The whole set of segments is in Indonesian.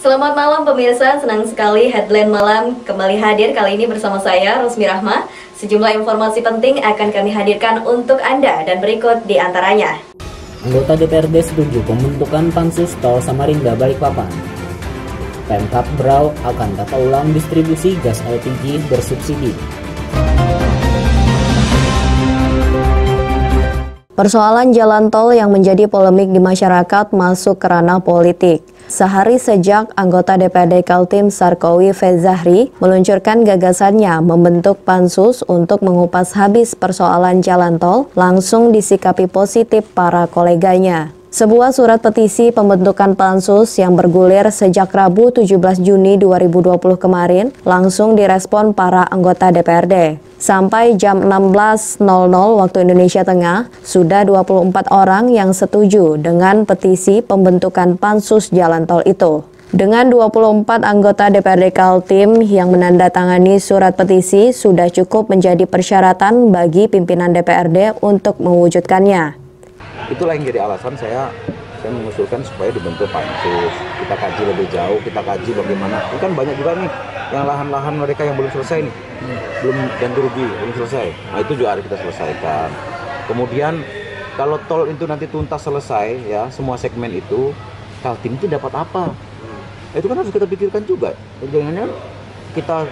Selamat malam pemirsa, senang sekali Headline Malam kembali hadir kali ini bersama saya, Rosmi Rahma. Sejumlah informasi penting akan kami hadirkan untuk Anda dan berikut di antaranya. Anggota DPRD setuju pembentukan Pansus Tol Samarinda Balikpapan. Pemkab Berau akan tata ulang distribusi gas LPG bersubsidi. Persoalan jalan tol yang menjadi polemik di masyarakat masuk ke ranah politik. Sehari sejak anggota DPRD Kaltim Sarkowi Fezahri meluncurkan gagasannya membentuk pansus untuk mengupas habis persoalan jalan tol, langsung disikapi positif para koleganya. Sebuah surat petisi pembentukan pansus yang bergulir sejak Rabu 17 Juni 2020 kemarin langsung direspon para anggota DPRD. Sampai jam 16.00 waktu Indonesia Tengah, sudah 24 orang yang setuju dengan petisi pembentukan pansus jalan tol itu. Dengan 24 anggota DPRD Kaltim yang menandatangani surat petisi sudah cukup menjadi persyaratan bagi pimpinan DPRD untuk mewujudkannya. Itulah yang jadi alasan saya mengusulkan supaya dibentuk pansus. Kita kaji lebih jauh, kita kaji bagaimana. Ini kan banyak juga nih yang lahan-lahan mereka yang belum selesai nih, belum ganti rugi, belum selesai. Nah itu juga harus kita selesaikan. Kemudian kalau tol itu nanti tuntas selesai ya, semua segmen itu, Kaltim itu dapat apa? Itu kan harus kita pikirkan juga. Jangan-jangan kita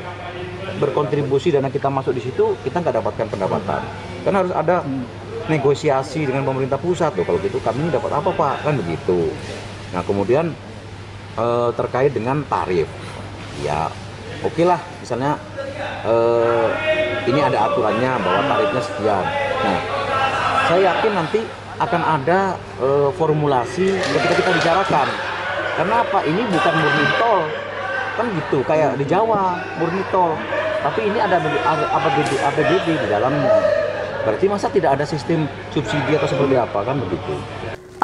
berkontribusi dana kita masuk di situ, kita nggak dapatkan pendapatan. Kan harus ada negosiasi dengan pemerintah pusat tuh. Kalau gitu kami ini dapat apa Pak, kan begitu. Nah kemudian terkait dengan tarif ya oke lah, misalnya ini ada aturannya bahwa tarifnya sekian. Nah saya yakin nanti akan ada formulasi ketika kita bicarakan. Karena apa, ini bukan murni tol kan gitu kayak di Jawa murni tol, tapi ini ada APBD di dalamnya. Berarti masa tidak ada sistem subsidi atau seperti apa, kan begitu.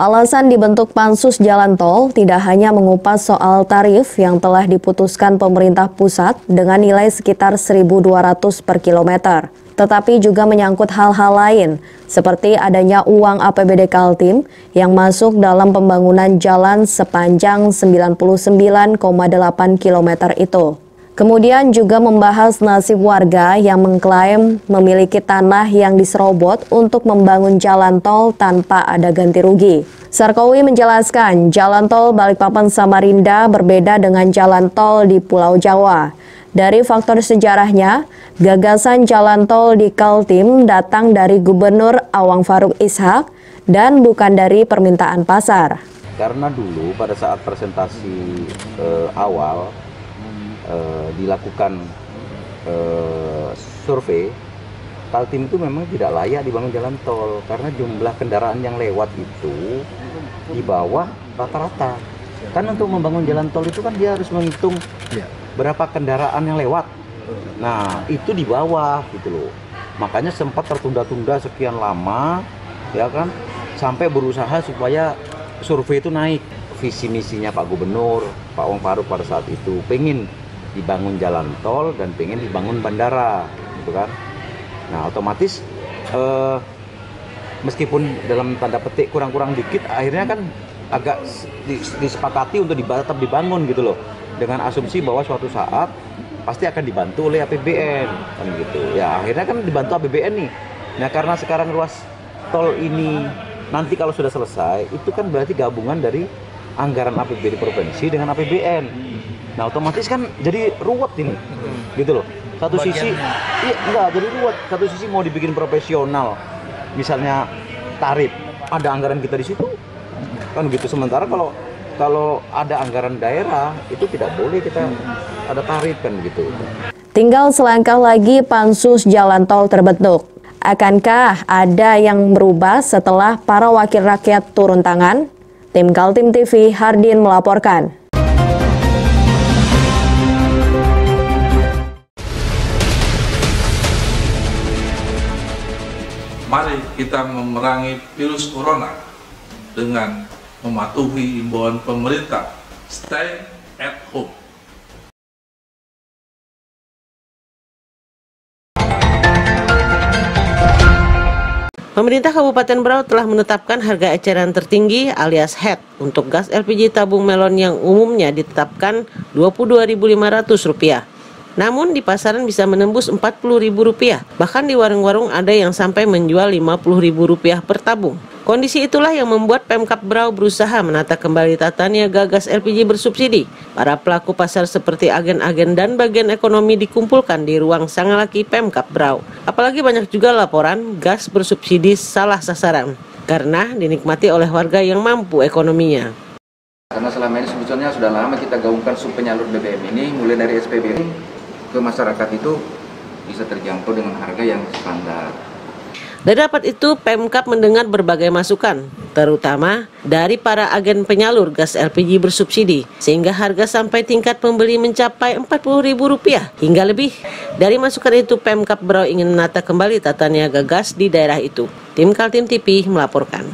Alasan dibentuk pansus jalan tol tidak hanya mengupas soal tarif yang telah diputuskan pemerintah pusat dengan nilai sekitar 1.200 per kilometer, tetapi juga menyangkut hal-hal lain seperti adanya uang APBD Kaltim yang masuk dalam pembangunan jalan sepanjang 99,8 kilometer itu. Kemudian juga membahas nasib warga yang mengklaim memiliki tanah yang diserobot untuk membangun jalan tol tanpa ada ganti rugi. Sarkowi menjelaskan jalan tol Balikpapan Samarinda berbeda dengan jalan tol di Pulau Jawa. Dari faktor sejarahnya, gagasan jalan tol di Kaltim datang dari Gubernur Awang Faruk Ishak dan bukan dari permintaan pasar. Karena dulu pada saat presentasi awal dilakukan survei, Kaltim itu memang tidak layak dibangun jalan tol karena jumlah kendaraan yang lewat itu di bawah rata-rata. Kan untuk membangun jalan tol itu kan dia harus menghitung berapa kendaraan yang lewat. Nah itu di bawah gitu loh. Makanya sempat tertunda-tunda sekian lama ya kan, sampai berusaha supaya survei itu naik. Visi misinya Pak Gubernur, Pak Awang Faruk pada saat itu pengen dibangun jalan tol dan pengen dibangun bandara gitu kan. Nah otomatis meskipun dalam tanda petik kurang-kurang dikit, akhirnya kan agak disepakati untuk tetap dibangun gitu loh, dengan asumsi bahwa suatu saat pasti akan dibantu oleh APBN kan gitu ya. Akhirnya kan dibantu APBN nih. Nah karena sekarang ruas tol ini nanti kalau sudah selesai itu kan berarti gabungan dari anggaran APBD provinsi dengan APBN. Nah otomatis kan jadi ruwet ini, gitu loh. Satu sisi, iya enggak jadi ruwet. Satu sisi mau dibikin profesional, misalnya tarif, ada anggaran kita di situ, kan gitu. Sementara kalau ada anggaran daerah itu tidak boleh kita ada tarif kan gitu. Tinggal selangkah lagi pansus jalan tol terbentuk. Akankah ada yang berubah setelah para wakil rakyat turun tangan? Tim Kaltim TV, Hardin melaporkan. Mari kita memerangi virus corona dengan mematuhi imbauan pemerintah, stay at home. Pemerintah Kabupaten Berau telah menetapkan harga eceran tertinggi alias HET untuk gas LPG tabung melon yang umumnya ditetapkan Rp22.500. Namun di pasaran bisa menembus Rp40.000. Bahkan di warung-warung ada yang sampai menjual Rp50.000 per tabung. Kondisi itulah yang membuat Pemkab Berau berusaha menata kembali tata niaga gas LPG bersubsidi. Para pelaku pasar seperti agen-agen dan bagian ekonomi dikumpulkan di ruang Sangalaki Pemkab Berau. Apalagi banyak juga laporan gas bersubsidi salah sasaran karena dinikmati oleh warga yang mampu ekonominya. Karena selama ini sebetulnya sudah lama kita gaungkan sub penyalur BBM ini, mulai dari SPBU ke masyarakat itu bisa terjangkau dengan harga yang standar. Dari rapat itu, Pemkab mendengar berbagai masukan, terutama dari para agen penyalur gas LPG bersubsidi, sehingga harga sampai tingkat pembeli mencapai Rp40.000 hingga lebih. Dari masukan itu, Pemkab Berau ingin menata kembali tata niaga gas di daerah itu. Tim Kaltim TV melaporkan.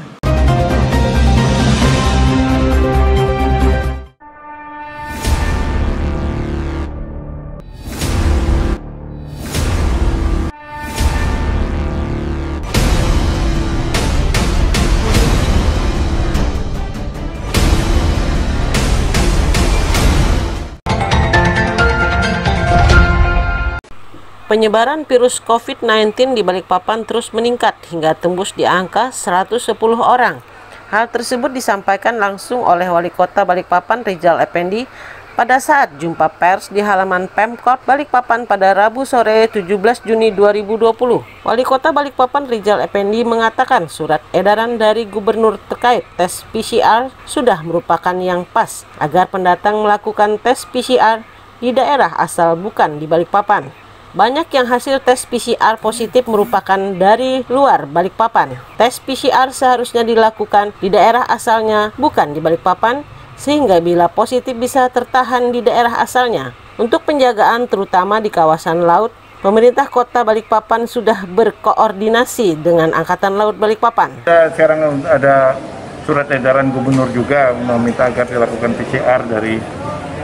Penyebaran virus COVID-19 di Balikpapan terus meningkat hingga tembus di angka 110 orang. Hal tersebut disampaikan langsung oleh Wali Kota Balikpapan Rizal Effendi pada saat jumpa pers di halaman Pemkot Balikpapan pada Rabu sore 17 Juni 2020. Wali Kota Balikpapan Rizal Effendi mengatakan surat edaran dari Gubernur terkait tes PCR sudah merupakan yang pas agar pendatang melakukan tes PCR di daerah asal bukan di Balikpapan. Banyak yang hasil tes PCR positif merupakan dari luar Balikpapan. Tes PCR seharusnya dilakukan di daerah asalnya, bukan di Balikpapan, sehingga bila positif bisa tertahan di daerah asalnya. Untuk penjagaan terutama di kawasan laut, pemerintah kota Balikpapan sudah berkoordinasi dengan Angkatan Laut Balikpapan. Sekarang ada surat edaran gubernur juga meminta agar dilakukan PCR dari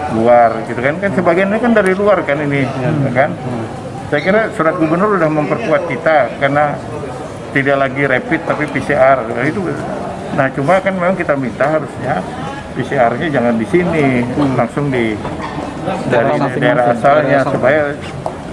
luar, gitu kan sebagiannya kan dari luar kan ini, kan. Saya kira surat gubernur sudah memperkuat kita karena tidak lagi rapid tapi PCR itu. Nah cuma kan memang kita minta harusnya PCR-nya jangan di sini, langsung dari daerah asalnya supaya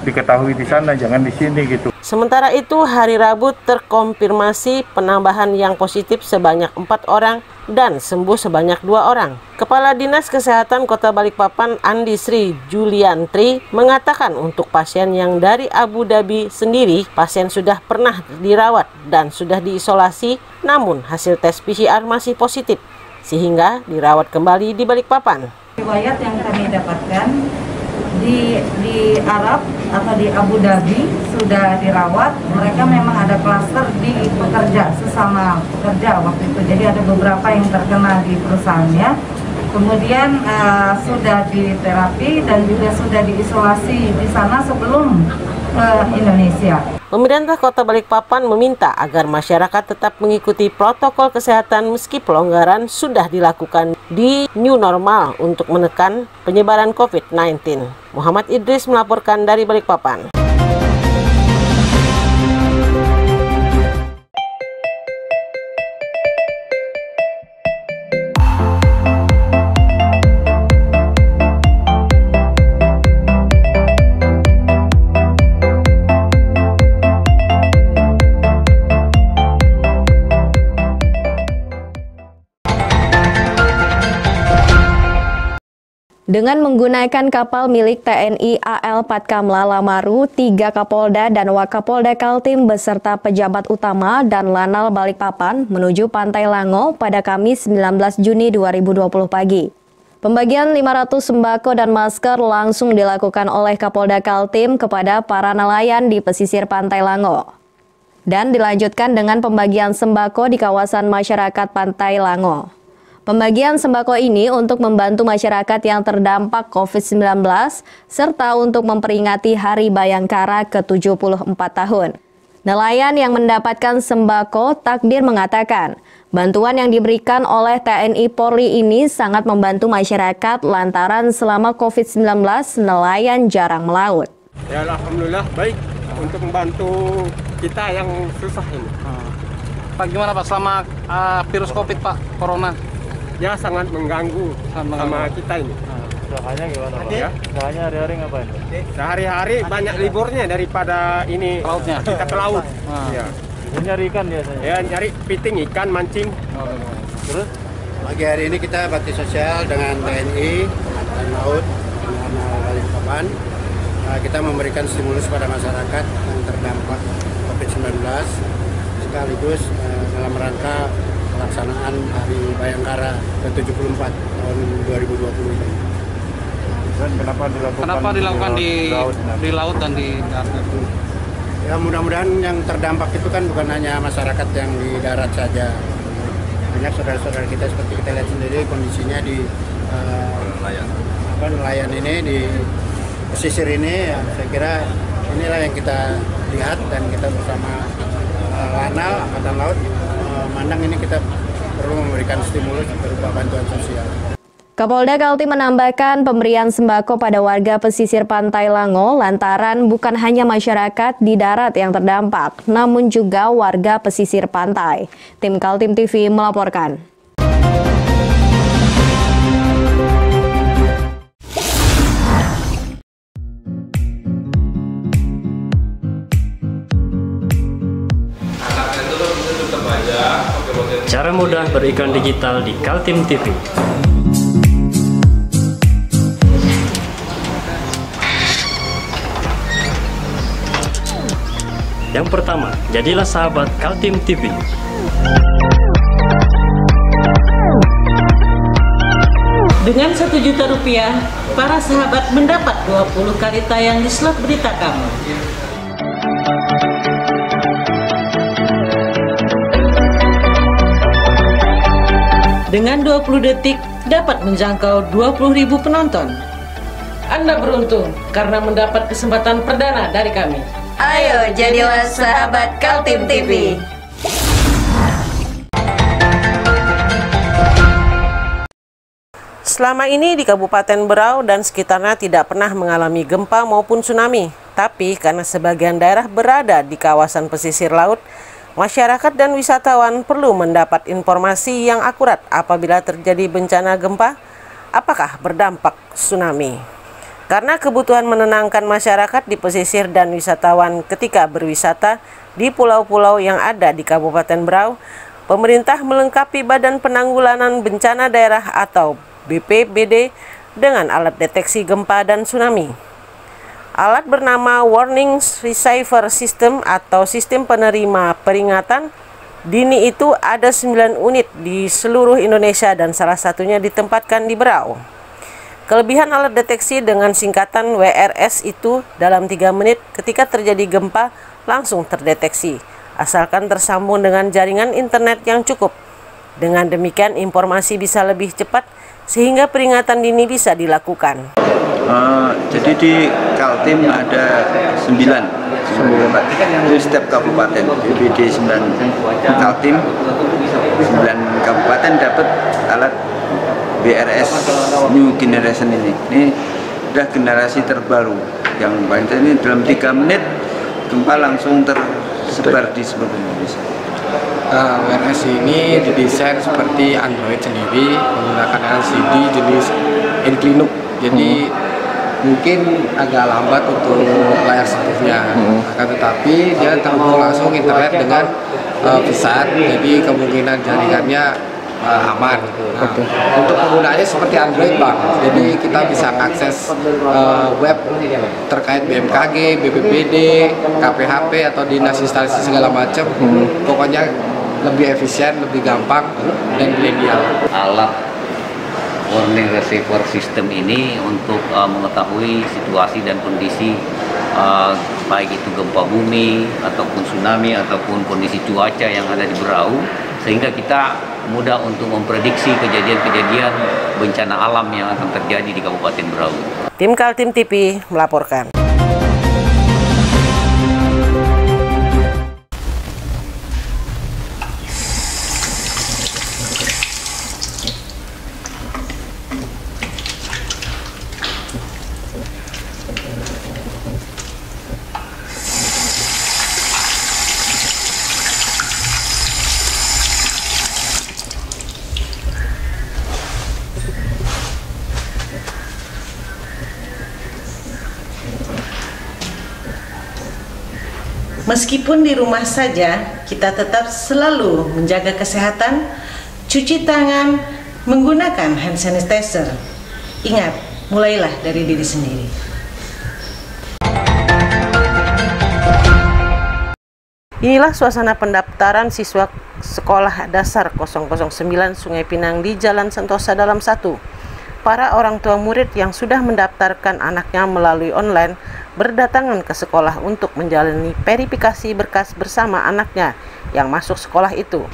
diketahui di sana, jangan di sini gitu. Sementara itu hari Rabu terkonfirmasi penambahan yang positif sebanyak 4 orang dan sembuh sebanyak 2 orang. Kepala Dinas Kesehatan Kota Balikpapan Andi Sri Juliantri mengatakan untuk pasien yang dari Abu Dhabi sendiri, pasien sudah pernah dirawat dan sudah diisolasi, namun hasil tes PCR masih positif, sehingga dirawat kembali di Balikpapan. Riwayat yang kami dapatkan di Arab atau di Abu Dhabi sudah dirawat, mereka memang ada klaster di pekerja, sesama pekerja waktu itu, jadi ada beberapa yang terkena di perusahaannya, kemudian sudah diterapi dan juga sudah diisolasi di sana sebelum ke Indonesia. Pemerintah Kota Balikpapan meminta agar masyarakat tetap mengikuti protokol kesehatan meski pelonggaran sudah dilakukan di new normal untuk menekan penyebaran COVID-19. Muhammad Idris melaporkan dari Balikpapan. Dengan menggunakan kapal milik TNI AL Patkamla Lamaru, 3 Kapolda dan Wakapolda Kaltim beserta pejabat utama dan Lanal Balikpapan menuju Pantai Lango pada Kamis 19 Juni 2020 pagi. Pembagian 500 sembako dan masker langsung dilakukan oleh Kapolda Kaltim kepada para nelayan di pesisir Pantai Lango. Dan dilanjutkan dengan pembagian sembako di kawasan masyarakat Pantai Lango. Pembagian sembako ini untuk membantu masyarakat yang terdampak COVID-19 serta untuk memperingati Hari Bayangkara ke-74 tahun. Nelayan yang mendapatkan sembako takdir mengatakan, bantuan yang diberikan oleh TNI Polri ini sangat membantu masyarakat lantaran selama COVID-19 nelayan jarang melaut. Ya alhamdulillah baik untuk membantu kita yang susah ini. Pak, gimana Pak selama virus COVID Pak, Corona? Ya sangat mengganggu sama kita ini. Usahanya gimana Pak? Ya? Usahanya hari-hari ngapain? Sehari-hari banyak liburnya daripada ini Lautnya? kita ke laut. Ya. Nyari ikan biasanya? Ya nyari piting ikan, mancing. Terus? Pagi hari ini kita bakti sosial dengan TNI, Angkatan Laut, dengan Balikpapan. Kita memberikan stimulus pada masyarakat yang terdampak COVID-19 sekaligus dalam rangka pelaksanaan Hari Bayangkara ke-74 tahun 2020 ini. Dan kenapa dilakukan di laut dan di darat? Ya mudah-mudahan yang terdampak itu kan bukan hanya masyarakat yang di darat saja. Banyak saudara-saudara kita seperti kita lihat sendiri kondisinya di nelayan ini di pesisir ini, ya, saya kira inilah yang kita lihat dan kita bersama Lanal Angkatan Laut memandang ini kita perlu memberikan stimulus berupa bantuan sosial. Kapolda Kaltim menambahkan pemberian sembako pada warga pesisir Pantai Lango lantaran bukan hanya masyarakat di darat yang terdampak, namun juga warga pesisir pantai. Tim Kaltim TV melaporkan. Cara mudah berikan digital di Kaltim TV. Yang pertama, jadilah sahabat Kaltim TV. Dengan Rp1.000.000, para sahabat mendapat 20 kali tayang di slot berita kamu. Dengan 20 detik dapat menjangkau 20.000 penonton. Anda beruntung karena mendapat kesempatan perdana dari kami. Ayo jadilah sahabat Kaltim TV. Selama ini di Kabupaten Berau dan sekitarnya tidak pernah mengalami gempa maupun tsunami. Tapi karena sebagian daerah berada di kawasan pesisir laut, masyarakat dan wisatawan perlu mendapat informasi yang akurat apabila terjadi bencana gempa, apakah berdampak tsunami. Karena kebutuhan menenangkan masyarakat di pesisir dan wisatawan ketika berwisata di pulau-pulau yang ada di Kabupaten Berau, pemerintah melengkapi Badan Penanggulangan Bencana Daerah atau BPBD dengan alat deteksi gempa dan tsunami. Alat bernama Warning Receiver System atau sistem penerima peringatan dini itu ada 9 unit di seluruh Indonesia dan salah satunya ditempatkan di Berau. Kelebihan alat deteksi dengan singkatan WRS itu dalam 3 menit ketika terjadi gempa langsung terdeteksi, asalkan tersambung dengan jaringan internet yang cukup. Dengan demikian informasi bisa lebih cepat sehingga peringatan dini bisa dilakukan. Jadi di Kaltim ada 9 di setiap kabupaten. BPBD 9 Kaltim, 9 kabupaten dapat alat BRS New Generation ini. Ini sudah generasi terbaru yang paling ini dalam 3 menit gempa langsung tersebar di seluruh Indonesia. WRS ini didesain seperti Android sendiri menggunakan LCD jenis Infinux. Jadi mungkin agak lambat untuk layar sentuhnya, akan tetapi dia terhubung langsung internet dengan pesat, jadi kemungkinan jaringannya aman. Untuk penggunaannya seperti Android Bang, jadi kita bisa mengakses web terkait BMKG, BPBD, KPHP atau dinas instalasi segala macam. Pokoknya lebih efisien, lebih gampang dan milenial. Alat Warning Receiver System ini untuk mengetahui situasi dan kondisi baik itu gempa bumi ataupun tsunami ataupun kondisi cuaca yang ada di Berau, sehingga kita mudah untuk memprediksi kejadian-kejadian bencana alam yang akan terjadi di Kabupaten Berau. Tim Kaltim TV melaporkan. Meskipun di rumah saja, kita tetap selalu menjaga kesehatan, cuci tangan, menggunakan hand sanitizer. Ingat, mulailah dari diri sendiri. Inilah suasana pendaftaran siswa Sekolah Dasar 009 Sungai Pinang di Jalan Sentosa Dalam 1. Para orang tua murid yang sudah mendaftarkan anaknya melalui online berdatangan ke sekolah untuk menjalani verifikasi berkas bersama anaknya yang masuk sekolah itu.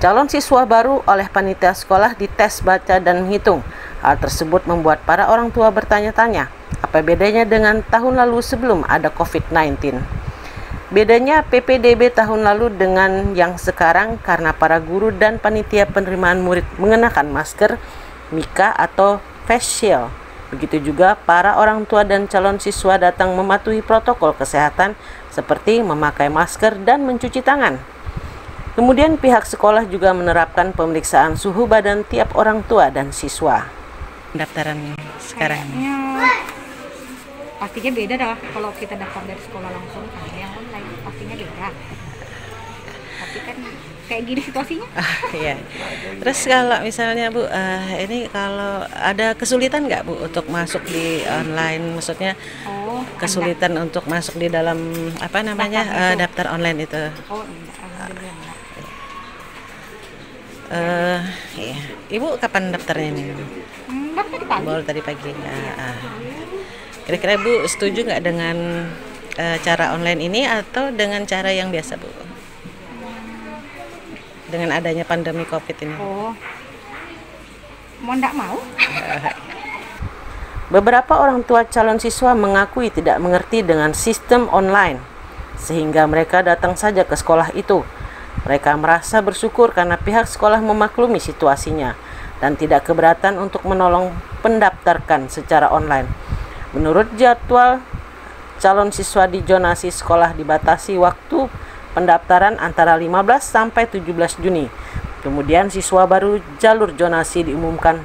Calon siswa baru oleh panitia sekolah dites baca dan menghitung. Hal tersebut membuat para orang tua bertanya-tanya, apa bedanya dengan tahun lalu sebelum ada COVID-19? Bedanya PPDB tahun lalu dengan yang sekarang karena para guru dan panitia penerimaan murid mengenakan masker, mika atau face shield. Begitu juga para orang tua dan calon siswa datang mematuhi protokol kesehatan seperti memakai masker dan mencuci tangan. Kemudian pihak sekolah juga menerapkan pemeriksaan suhu badan tiap orang tua dan siswa. Pendaftaran sekarang pastinya beda dah kalau kita daftar dari sekolah langsung sama yang online, pastinya beda. Tapi kan kayak gini situasinya. Iya. Terus kalau misalnya Bu, ini kalau ada kesulitan nggak Bu untuk masuk di online, maksudnya kesulitan enggak untuk masuk di dalam apa namanya daftar online itu? Oh enggak, alhamdulillah. Iya. Ibu kapan daftarnya ini? Daftar tadi pagi. Baru tadi pagi. Kira-kira Bu setuju nggak dengan cara online ini atau dengan cara yang biasa Bu? Dengan adanya pandemi COVID ini. Mau nggak mau? Beberapa orang tua calon siswa mengakui tidak mengerti dengan sistem online, sehingga mereka datang saja ke sekolah itu. Mereka merasa bersyukur karena pihak sekolah memaklumi situasinya dan tidak keberatan untuk menolong pendaftarkan secara online. Menurut jadwal, calon siswa di zonasi sekolah dibatasi waktu pendaftaran antara 15 sampai 17 Juni. Kemudian siswa baru jalur zonasi diumumkan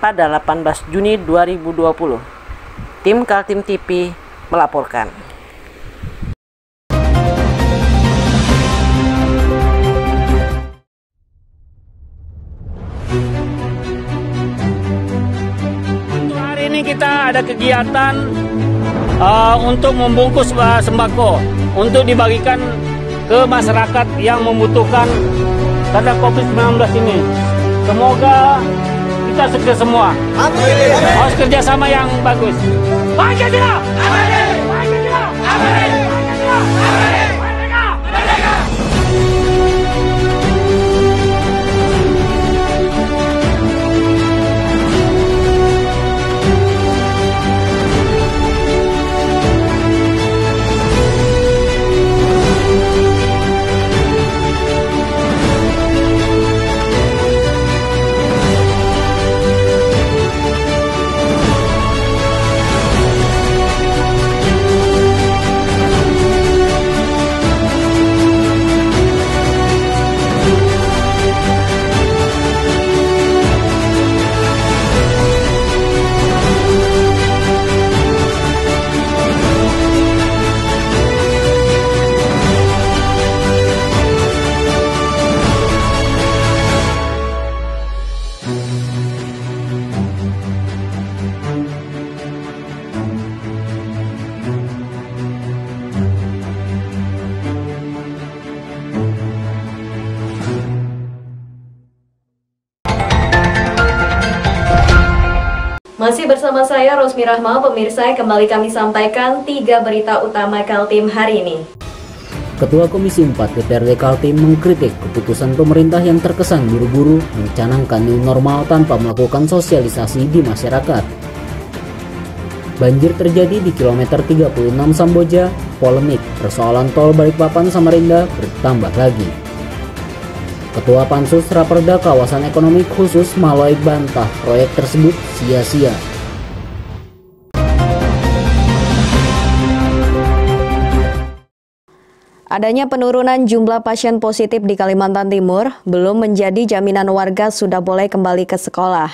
pada 18 Juni 2020. Tim Kaltim TV melaporkan. Kita ada kegiatan untuk membungkus sembako untuk dibagikan ke masyarakat yang membutuhkan karena COVID-19 ini. Semoga kita sukses semua. Harus kerjasama yang bagus. Pancasila! Pancasila! Pancasila! Masih bersama saya Rosmi Rahma, pemirsa, kembali kami sampaikan 3 berita utama Kaltim hari ini. Ketua Komisi 4 DPRD Kaltim mengkritik keputusan pemerintah yang terkesan buru-buru mencanangkan new normal tanpa melakukan sosialisasi di masyarakat. Banjir terjadi di kilometer 36 Samboja, polemik persoalan tol Balikpapan Samarinda bertambah lagi. Ketua Pansus Raperda Kawasan Ekonomi Khusus Maloi bantah proyek tersebut sia-sia. Adanya penurunan jumlah pasien positif di Kalimantan Timur belum menjadi jaminan warga sudah boleh kembali ke sekolah.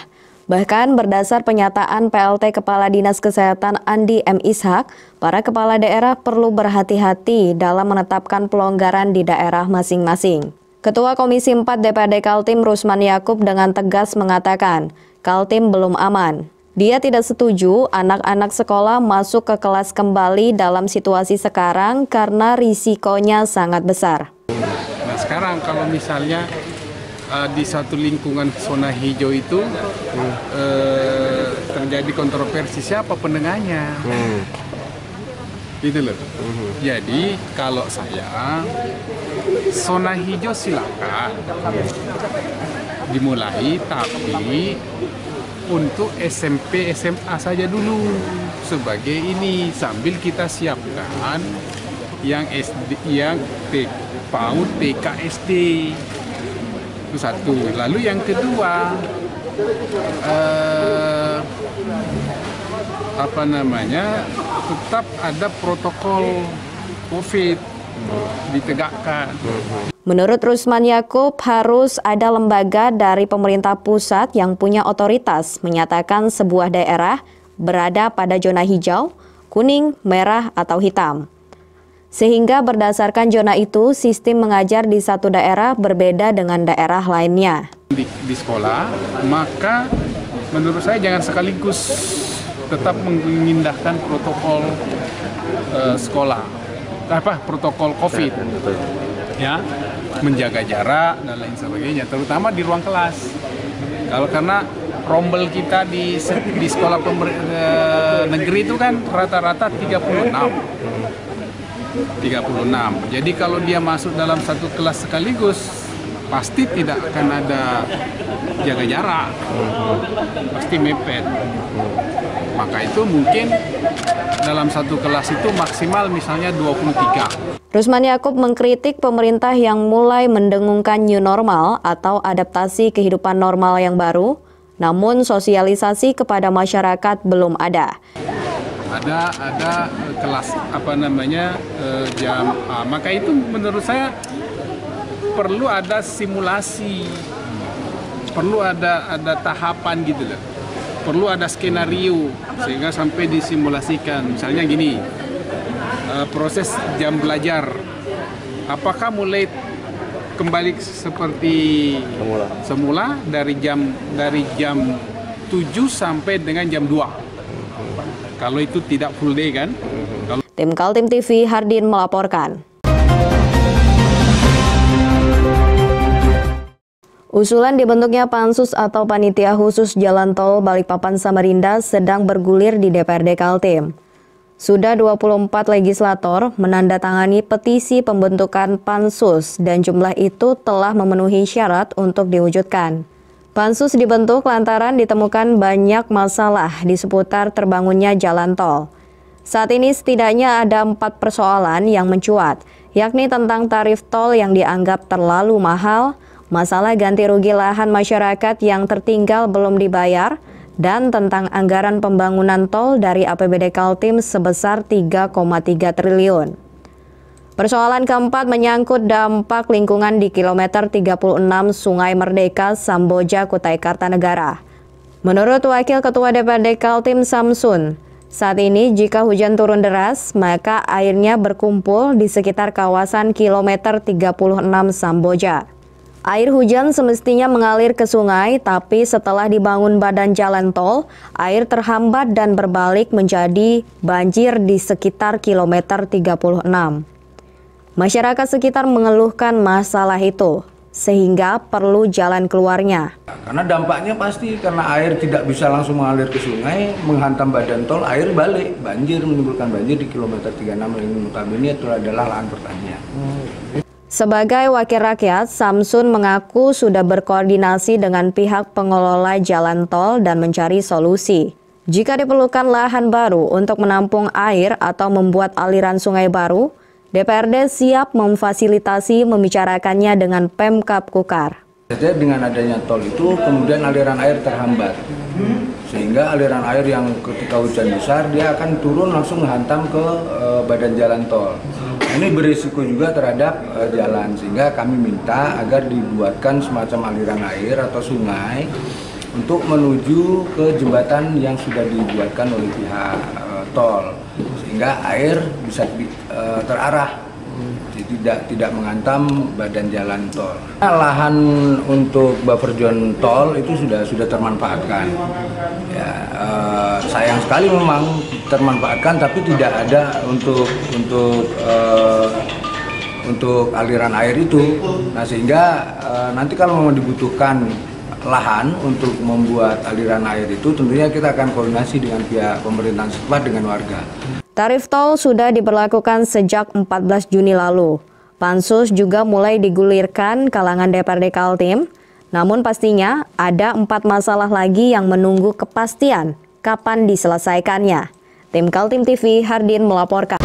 Bahkan berdasar pernyataan PLT Kepala Dinas Kesehatan Andi M. Ishak, para kepala daerah perlu berhati-hati dalam menetapkan pelonggaran di daerah masing-masing. Ketua Komisi 4 DPRD Kaltim Rusman Yakub dengan tegas mengatakan, Kaltim belum aman. Dia tidak setuju anak-anak sekolah masuk ke kelas kembali dalam situasi sekarang karena risikonya sangat besar. Nah sekarang kalau misalnya di satu lingkungan zona hijau itu terjadi kontroversi, siapa pendengarnya? Gitu loh. Jadi kalau saya, zona hijau silakan dimulai, tapi untuk SMP SMA saja dulu sebagai ini, sambil kita siapkan yang SD, yang PAUD, TK, SD. Itu satu. Lalu yang kedua, tetap ada protokol COVID ditegakkan. Menurut Rusman Yakub, harus ada lembaga dari pemerintah pusat yang punya otoritas menyatakan sebuah daerah berada pada zona hijau, kuning, merah, atau hitam. Sehingga berdasarkan zona itu, sistem mengajar di satu daerah berbeda dengan daerah lainnya. Di sekolah, maka menurut saya jangan sekaligus tetap mengindahkan protokol sekolah, protokol COVID, ya, menjaga jarak dan lain sebagainya, terutama di ruang kelas. Kalau karena rombel kita di sekolah negeri itu kan rata-rata 36. Jadi kalau dia masuk dalam satu kelas sekaligus, pasti tidak akan ada jaga jarak, pasti mepet. Maka itu mungkin dalam satu kelas itu maksimal misalnya 23. Rusman Yakub mengkritik pemerintah yang mulai mendengungkan new normal atau adaptasi kehidupan normal yang baru, namun sosialisasi kepada masyarakat belum ada. Ada kelas jam, maka itu menurut saya perlu ada simulasi, perlu ada tahapan gitu loh, perlu ada skenario sehingga sampai disimulasikan. Misalnya gini, proses jam belajar, apakah mulai kembali seperti semula dari jam 7 sampai dengan jam 2. Kalau itu tidak full day kan? Tim Kaltim TV, Hardin melaporkan. Usulan dibentuknya Pansus atau Panitia Khusus Jalan Tol Balikpapan Samarinda sedang bergulir di DPRD Kaltim. Sudah 24 legislator menandatangani petisi pembentukan Pansus dan jumlah itu telah memenuhi syarat untuk diwujudkan. Pansus dibentuk lantaran ditemukan banyak masalah di seputar terbangunnya jalan tol. Saat ini setidaknya ada 4 persoalan yang mencuat, yakni tentang tarif tol yang dianggap terlalu mahal, masalah ganti rugi lahan masyarakat yang tertinggal belum dibayar, dan tentang anggaran pembangunan tol dari APBD Kaltim sebesar 3,3 triliun. Persoalan keempat menyangkut dampak lingkungan di kilometer 36 Sungai Merdeka, Samboja, Kutai Kartanegara. Menurut Wakil Ketua DPRD Kaltim Samsun, saat ini jika hujan turun deras, maka airnya berkumpul di sekitar kawasan kilometer 36 Samboja. Air hujan semestinya mengalir ke sungai, tapi setelah dibangun badan jalan tol, air terhambat dan berbalik menjadi banjir di sekitar kilometer 36. Masyarakat sekitar mengeluhkan masalah itu, sehingga perlu jalan keluarnya. Karena dampaknya pasti karena air tidak bisa langsung mengalir ke sungai, menghantam badan tol, air balik, banjir, menimbulkan banjir di kilometer 36 ini notabene itu adalah lahan pertanian. Sebagai wakil rakyat, Samsun mengaku sudah berkoordinasi dengan pihak pengelola jalan tol dan mencari solusi. Jika diperlukan lahan baru untuk menampung air atau membuat aliran sungai baru, DPRD siap memfasilitasi membicarakannya dengan Pemkab Kukar. Jadi dengan adanya tol itu kemudian aliran air terhambat, sehingga aliran air yang ketika hujan besar dia akan turun langsung menghantam ke badan jalan tol. Ini berisiko juga terhadap jalan, sehingga kami minta agar dibuatkan semacam aliran air atau sungai untuk menuju ke jembatan yang sudah dibuatkan oleh pihak tol, sehingga air bisa terarah, jadi tidak menghantam badan jalan tol. Lahan untuk buffer zone tol itu sudah termanfaatkan. Ya, sayang sekali memang termanfaatkan, tapi tidak ada untuk aliran air itu. Nah, sehingga nanti kalau memang dibutuhkan lahan untuk membuat aliran air itu, tentunya kita akan koordinasi dengan pihak pemerintahan setempat dengan warga. Tarif tol sudah diberlakukan sejak 14 Juni lalu. Pansus juga mulai digulirkan kalangan DPRD Kaltim, namun pastinya ada 4 masalah lagi yang menunggu kepastian kapan diselesaikannya. Tim Kaltim TV, Hardin melaporkan.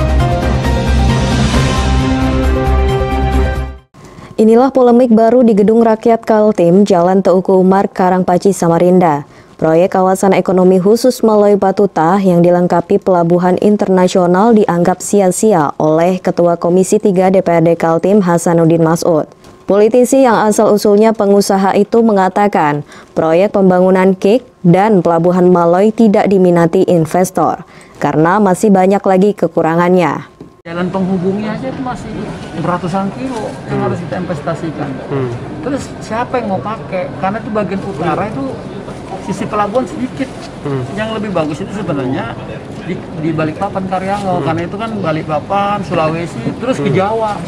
Inilah polemik baru di Gedung Rakyat Kaltim, Jalan Teuku Umar, Karangpaci, Samarinda. Proyek kawasan ekonomi khusus Maloy Batuta yang dilengkapi pelabuhan internasional dianggap sia-sia oleh Ketua Komisi 3 DPRD Kaltim Hasanuddin Mas'ud. Politisi yang asal-usulnya pengusaha itu mengatakan proyek pembangunan KIK dan pelabuhan Maloy tidak diminati investor karena masih banyak lagi kekurangannya. Jalan penghubungnya aja itu masih beratusan kilo yang harus kita investasikan. Terus siapa yang mau pakai? Karena itu bagian utara itu sisi pelabuhan sedikit. Yang lebih bagus itu sebenarnya di Balikpapan Karyango, karena itu kan Balikpapan, Sulawesi, terus ke Jawa.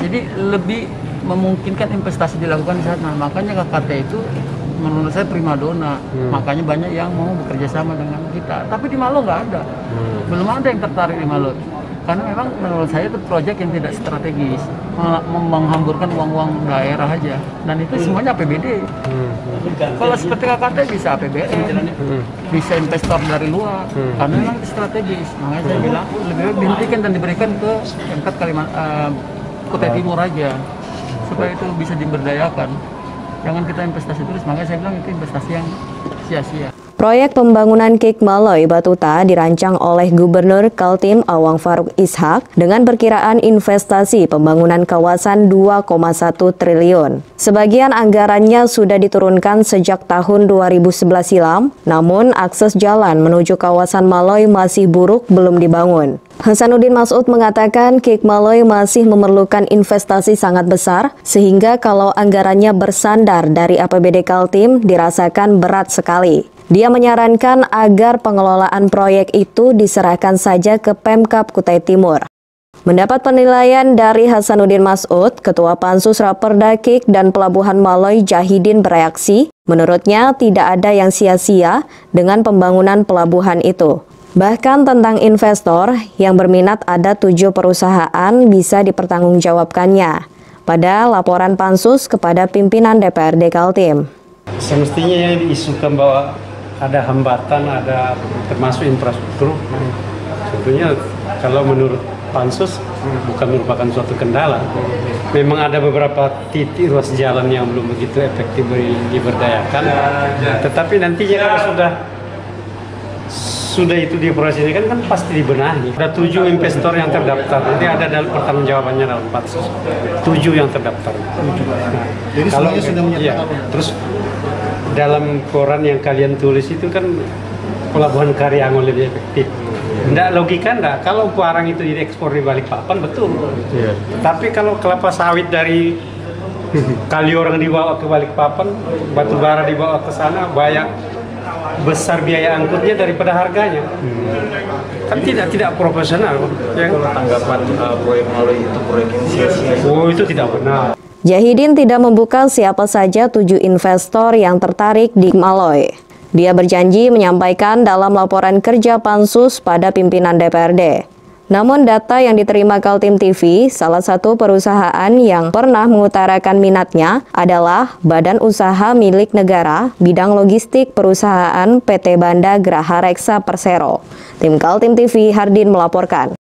Jadi lebih memungkinkan investasi dilakukan di sana. Makanya KKT itu menurut saya primadona. Makanya banyak yang mau bekerja sama dengan kita. Tapi di Malo nggak ada. Belum ada yang tertarik di Malo. Karena memang menurut saya itu proyek yang tidak strategis, menghamburkan uang-uang daerah aja, dan itu semuanya APBD. Kalau seperti KKT bisa APBN, bisa investor dari luar, karena memang itu strategis. Makanya saya bilang lebih baik dihentikan dan diberikan ke Pemkab Kutai Timur aja, supaya itu bisa diberdayakan. Jangan kita investasi terus, makanya saya bilang itu investasi yang sia-sia. Proyek pembangunan KIK Maloy Batuta dirancang oleh Gubernur Kaltim Awang Faruk Ishak dengan perkiraan investasi pembangunan kawasan 2,1 triliun. Sebagian anggarannya sudah diturunkan sejak tahun 2011 silam, namun akses jalan menuju kawasan Maloy masih buruk belum dibangun. Hasanuddin Mas'ud mengatakan KIK Maloy masih memerlukan investasi sangat besar, sehingga kalau anggarannya bersandar dari APBD Kaltim dirasakan berat sekali. Dia menyarankan agar pengelolaan proyek itu diserahkan saja ke Pemkab Kutai Timur. Mendapat penilaian dari Hasanuddin Mas'ud, Ketua Pansus Raperda KIK dan Pelabuhan Maloy Jahidin bereaksi, menurutnya tidak ada yang sia-sia dengan pembangunan pelabuhan itu. Bahkan tentang investor yang berminat ada 7 perusahaan bisa dipertanggungjawabkannya pada laporan Pansus kepada pimpinan DPRD Kaltim. Semestinya yang diisukan bahwa ada hambatan, ada termasuk infrastruktur. Tentunya kalau menurut Pansus bukan merupakan suatu kendala. Memang ada beberapa titik ruas jalan yang belum begitu efektif diberdayakan. Tetapi nantinya kalau sudah itu dioperasikan kan pasti dibenahi. Ada 7 investor yang terdaftar. Nanti ada dalam pertanggungjawabannya dalam Pansus. 7 yang terdaftar. Jadi semuanya sudah menyatakan. Iya, terus dalam koran yang kalian tulis itu kan pelabuhan Karyango lebih efektif. Nggak logika nggak, kalau barang itu diekspor di Balikpapan betul. Tapi kalau kelapa sawit dari Kaliorang dibawa ke Balikpapan, batu bara dibawa ke sana, banyak besar biaya angkutnya daripada harganya. Kan tidak profesional. Kalau tanggapan proyek Maloy itu proyek yang sia-sia. Oh, itu tidak benar. Jahidin tidak membuka siapa saja 7 investor yang tertarik di Maloy. Dia berjanji menyampaikan dalam laporan kerja Pansus pada pimpinan DPRD. Namun data yang diterima Kaltim TV, salah satu perusahaan yang pernah mengutarakan minatnya adalah Badan Usaha Milik Negara Bidang Logistik Perusahaan PT Banda Graha Reksa Persero. Tim Kaltim TV, Hardin melaporkan.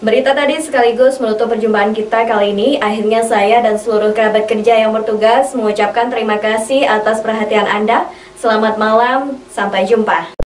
Berita tadi sekaligus menutup perjumpaan kita kali ini. Akhirnya saya dan seluruh kerabat kerja yang bertugas mengucapkan terima kasih atas perhatian Anda. Selamat malam, sampai jumpa.